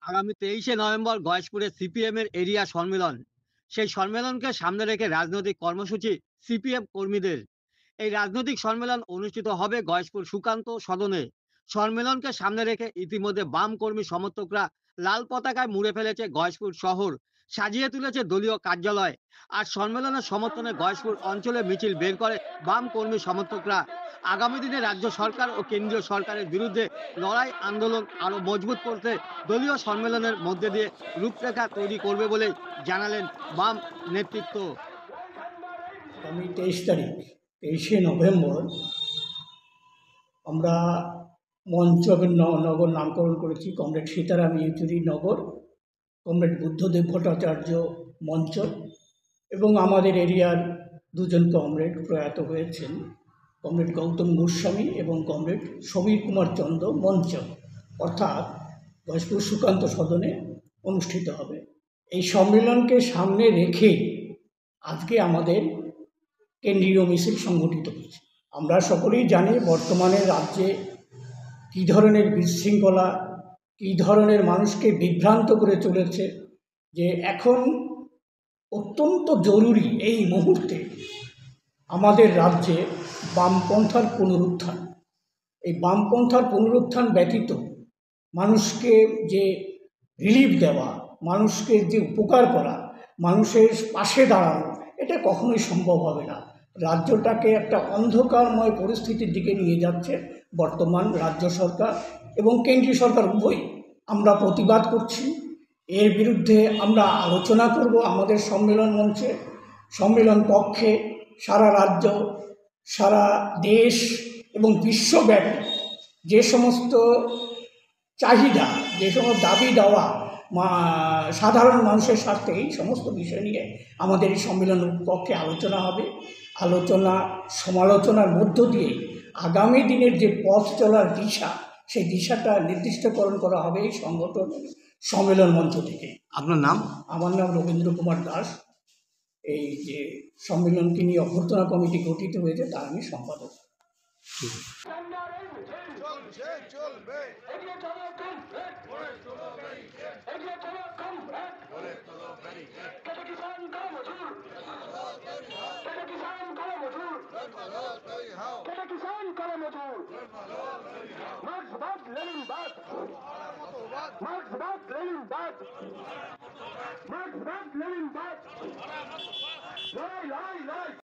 আগামী 23শে নভেম্বর গয়েশপুরে সিপিএমের এরিয়া সম্মেলন। সেই সম্মেলনকে সামনে রেখে রাজনৈতিক কর্মসূচি সিপিএম কর্মীদের। এই রাজনৈতিক সম্মেলন অনুষ্ঠিত হবে গয়েশপুর সুকান্ত সদনে। সম্মেলনকে সামনে রেখে ইতিমধ্যে বাম কর্মী সমর্থকরা লাল পতাকায় মুড়ে ফেলেছে গয়েশপুর শহর, সাজিয়ে তুলেছে দলীয় কার্যালয়। আর সম্মেলনের সমর্থনে গয়েশপুর অঞ্চলে মিছিল বের করে বাম কর্মী সমর্থকরা। আগামী দিনে রাজ্য সরকার ও কেন্দ্রীয় সরকারের বিরুদ্ধে লড়াই আন্দোলন আরো মজবুত করতে দলীয় সম্মেলনের মধ্যে দিয়ে রূপরেখা তৈরি করবে বলে জানালেন বাম নেতৃত্ব। আগামী 23 তারিখ 23শে নভেম্বর আমরা মঞ্চকের নগর নামকরণ করেছি কমরেড সীতারাম ইয়েচুরি নগর, কমরেড বুদ্ধদেব ভট্টাচার্য মঞ্চ এবং আমাদের এরিয়ার দুজন কমরেড প্রয়াত হয়েছেন, কমরেড গৌতম গোস্বামী এবং কমরেড সমীর কুমার চন্দ্র মঞ্চ, অর্থাৎ গয়েশপুর সুকান্ত সদনে অনুষ্ঠিত হবে। এই সম্মেলনকে সামনে রেখে আজকে আমাদের কেন্দ্রীয় মিছিল সংগঠিত হয়েছে। আমরা সকলেই জানি বর্তমানে রাজ্যে কী ধরনের বিশৃঙ্খলা, কী ধরনের মানুষকে বিভ্রান্ত করে চলেছে, যে এখন অত্যন্ত জরুরি এই মুহূর্তে আমাদের রাজ্যে বামপন্থার পুনরুত্থান। এই বামপন্থার পুনরুত্থান ব্যতীত মানুষকে যে রিলিফ দেওয়া, মানুষকে যে উপকার করা, মানুষের পাশে দাঁড়ানো, এটা কখনোই সম্ভব হবে না। রাজ্যটাকে একটা অন্ধকারময় পরিস্থিতির দিকে নিয়ে যাচ্ছে বর্তমান রাজ্য সরকার এবং কেন্দ্রীয় সরকার উভয়ই। আমরা প্রতিবাদ করছি, এর বিরুদ্ধে আমরা আলোচনা করব আমাদের সম্মেলন মঞ্চে, সম্মেলন কক্ষে। সারা রাজ্য, সারা দেশ এবং বিশ্বব্যাপী যে সমস্ত চাহিদা, যে সমস্ত দাবি দেওয়া সাধারণ মানুষের স্বার্থে, এই সমস্ত বিষয় নিয়ে আমাদের এই সম্মেলন কক্ষে আলোচনা হবে। আলোচনা সমালোচনার মধ্য দিয়ে আগামী দিনের যে পথ চলার দিশা, সেই দিশাটা নির্দিষ্টকরণ করা হবে এই সংগঠন সম্মেলন মঞ্চ থেকে। আপনার নাম? আমার নাম রবীন্দ্র কুমার দাস। এই যে সম্মেলনকে নিয়ে অভ্যর্থনা কমিটি গঠিত হয়েছে তার আমি সম্পাদক। लड़ाई लड़ाई लड़ाई